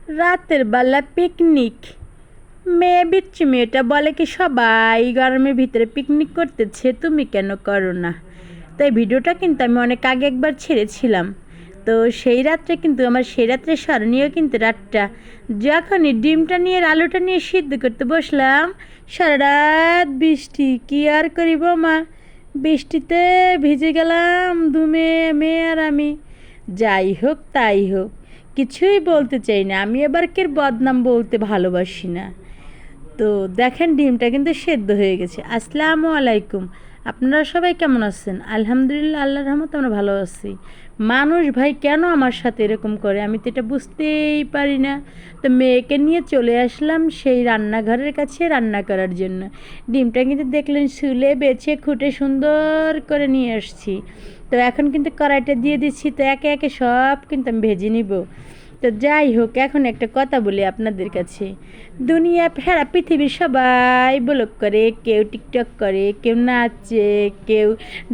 রাতের বেলা পিকনিক। মেয়ে বিচ্ছি মেয়েটা বলে কি সবাই গরমের ভিতরে পিকনিক করতেছে, তুমি কেন করো না? তাই ভিডিওটা কিন্তু আমি অনেক আগে একবার ছেড়েছিলাম। তো সেই রাত্রে কিন্তু আমার সেই রাত্রে স্মরণীয় কিন্তু রাতটা, যখনই ডিমটা নিয়ে আলুটা নিয়ে সিদ্ধ করতে বসলাম, সারা রাত বৃষ্টি, কি আর করিব মা, বৃষ্টিতে ভিজে গেলাম ধুমে মেয়ে আর আমি। যাই হোক তাই হোক, কিছুই বলতে চাই না, আমি এবার কের বদনাম বলতে ভালোবাসি না। তো দেখেন ডিমটা কিন্তু সেদ্ধ হয়ে গেছে। আসসালামু আলাইকুম, আপনারা সবাই কেমন আছেন? আলহামদুলিল্লাহ, আল্লাহর রহমতে আমরা ভালো আছি। মানুষ ভাই কেন আমার সাথে এরকম করে, আমি তো এটা বুঝতেই পারি না। তো মেয়েকে নিয়ে চলে আসলাম সেই রান্নাঘরের কাছে রান্না করার জন্য। ডিমটা কিন্তু দেখলেন শুলে বেছে খুঁটে সুন্দর করে নিয়ে আসছি। তো এখন কিন্তু কড়াইটা দিয়ে দিচ্ছি, তো একে একে সব কিন্তু আমি ভেজে নিব। তো যাই হোক, এখন একটা কথা বলি আপনাদের কাছে। দুনিয়া সারা পৃথিবীর সবাই ব্লগ করে, কেউ টিকটক করে, কেউ নাচে, কেউ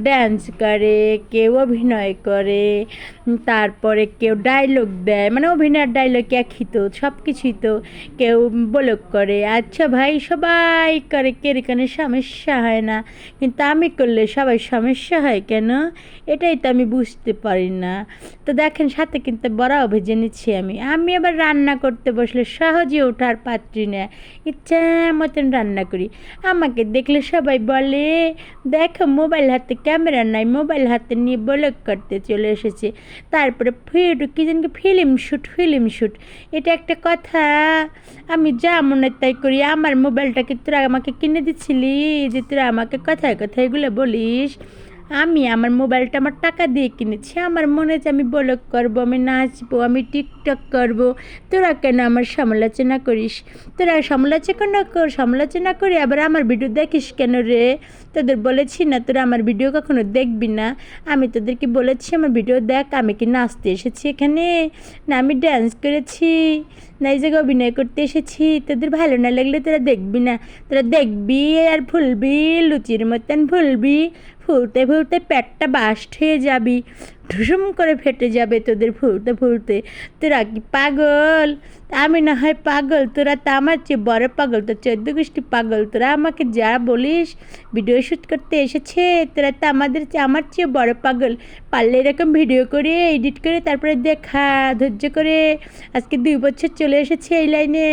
ডান্স করে, কেউ অভিনয় করে, তারপরে কেউ ডায়লগ দেয়, মানে অভিনয়ের ডায়লগ একই তো, সব কিছুই তো কেউ ব্লগ করে। আচ্ছা ভাই, সবাই করে, কের এখানে সমস্যা হয় না, কিন্তু আমি করলে সবাই সমস্যা হয় কেন? এটাই তো আমি বুঝতে পারি না। তো দেখেন সাথে কিন্তু বড়াও ভেজে নিচ্ছি আমি আবার রান্না করতে বসলে সহজে ওঠার পাত্রী না, ইচ্ছা মতন রান্না করি। আমাকে দেখলে সবাই বলে, দেখো মোবাইল হাতে, ক্যামেরা নাই, মোবাইল হাতে নিয়ে ব্লগ করতে চলে এসেছে। তারপরে কি যেন ফিল্ম শ্যুট, এটা একটা কথা? আমি যা মনে তাই করি। আমার মোবাইলটাকে তোরা আমাকে কিনে দিচ্ছিলি, যে তোরা আমাকে কথায় কথায় এগুলো বলিস? আমি আমার মোবাইলটা আমার টাকা দিয়ে কিনেছি, আমার মনে হচ্ছে আমি ব্লগ করবো, আমি নাচবো, আমি টিকটক করব। তোরা কেন আমার সমালোচনা করিস? তোরা সমালোচনা করি আবার আমার ভিডিও দেখিস কেন রে? তোদের বলেছি না তোরা আমার ভিডিও কখনো দেখবি না? আমি তোদেরকে বলেছি আমার ভিডিও দেখ। আমি কি নাচতে এসেছি এখানে, না আমি ডান্স করেছি, না এই জায়গায় অভিনয় করতে এসেছি? তোদের ভালো না লাগলে তোরা দেখবি না? তোরা দেখবি আর ভুলবি, লুচির মতন ভুলবি, ফুলতে ফুলতে পেটটা বাস্ট হয়ে যাবি, ঢুসুম করে ফেটে যাবে তোদের ফুলতে ফুলতে। তোরা কি পাগল? আমি না হয় পাগল, তোরা তো আমার চেয়ে বড় পাগল, তো 14 গোষ্ঠী পাগল। তোরা আমাকে যা বলিস ভিডিও শ্যুট করতে এসেছে, তোরা তো আমার চেয়ে বড় পাগল। পারলে এরকম ভিডিও করে এডিট করে তারপরে দেখা, ধৈর্য করে। আজকে 2 বছর চলে এসেছে এই লাইনে,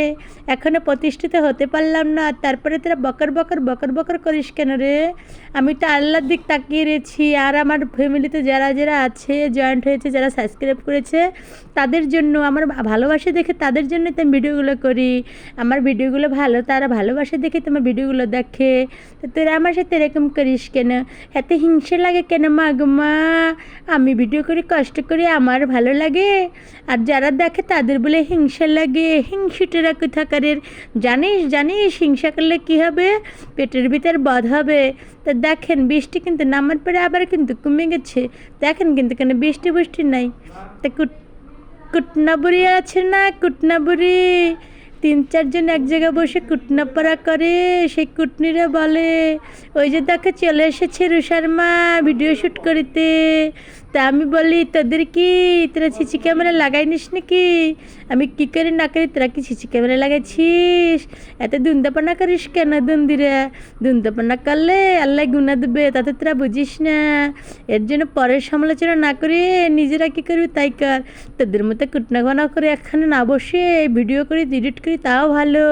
এখনও প্রতিষ্ঠিত হতে পারলাম না, তারপরে তোরা বকর বকর বকর বকর করিস কেন রে? আমি তো আল্লাহর দিক তাকিয়ে রয়েছি, আর আমার ফ্যামিলিতে যারা যারা আছে, জয়েন্ট হয়েছে, যারা সাবস্ক্রাইব করেছে, তাদের জন্য, আমার ভালোবাসা দেখে তাদের জন্য তো আমি ভিডিওগুলো করি। আমার ভিডিওগুলো ভালো, তারা ভালোবাসা দেখে তোমার ভিডিওগুলো দেখে। তো তোরা আমার সাথে এরকম করিস কেন? এত হিংসে লাগে কেন মা গো মা? আমি ভিডিও করি, কষ্ট করি, আমার ভালো লাগে, আর যারা দেখে তাদের বলে হিংসা লাগে। হিংসুটেরা কোথাকারের, জানিস জানিস হিংসা করলে কী হবে? পেটের ভিতর বধ হবে। তা দেখেন বৃষ্টি কিন্তু নামার পরে আবার কিন্তু কমে গেছে। দেখেন কিন্তু কেন বৃষ্টি নাই। তা কুটনা বুড়ি আছে না, কুটনা বুড়ি, 3-4 জন এক জায়গায় বসে কুটনা পড়া করে, সেই কুটনিরা বলে, ওই যে দেখো চলে এসেছে রুষার মা ভিডিও শ্যুট করিতে। তা আমি বলি, তোদের কি, তোরা সিসি ক্যামেরা লাগাইনিস নাকি? আমি কী করি না করি, তোরা কি সিসি ক্যামেরা লাগাইছিস? এত দুন্দাপানা করিস কেন দুন্দিরা? দুন্দাপানা করলে আল্লাহ গুণা দেবে, তাতে তোরা বুঝিস না। এর জন্য পরের সমালোচনা না করে নিজেরা কী করবি তাই কর। তোদের মতো কুটনা ঘনা করে একখানে না বসে ভিডিও করি, এডিট করি, তাও ভালো,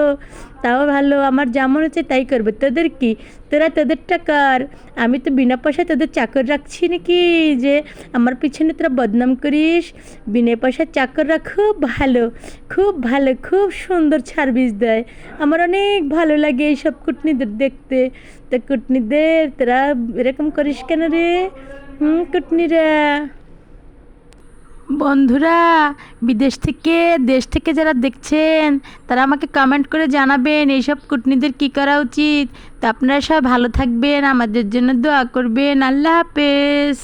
তাও ভালো। আমার যেমন হচ্ছে তাই করবে। তোদের কি, তোরা তোদেরটা কর। আমি তো বিনা পয়সায় তোদের চাকর রাখছি নাকি যে আমার পিছনে তোরা বদনাম করিস? বিনা পয়সার চাকররা খুব ভালো, খুব ভালো, খুব সুন্দর সার্ভিস দেয়। আমার অনেক ভালো লাগে এইসব কুটনিদের দেখতে। তো কুটনিদের তোরা এরকম করিস কেন রে? কুটনিরা। বন্ধুরা, বিদেশ থেকে, দেশ থেকে যারা দেখছেন, তারা আমাকে কমেন্ট করে জানাবেন এইসব কুটনিদের কী করা উচিত। তো আপনারা সবাই ভালো থাকবেন, আমাদের জন্য দোয়া করবেন। আল্লাহ হাফেজ।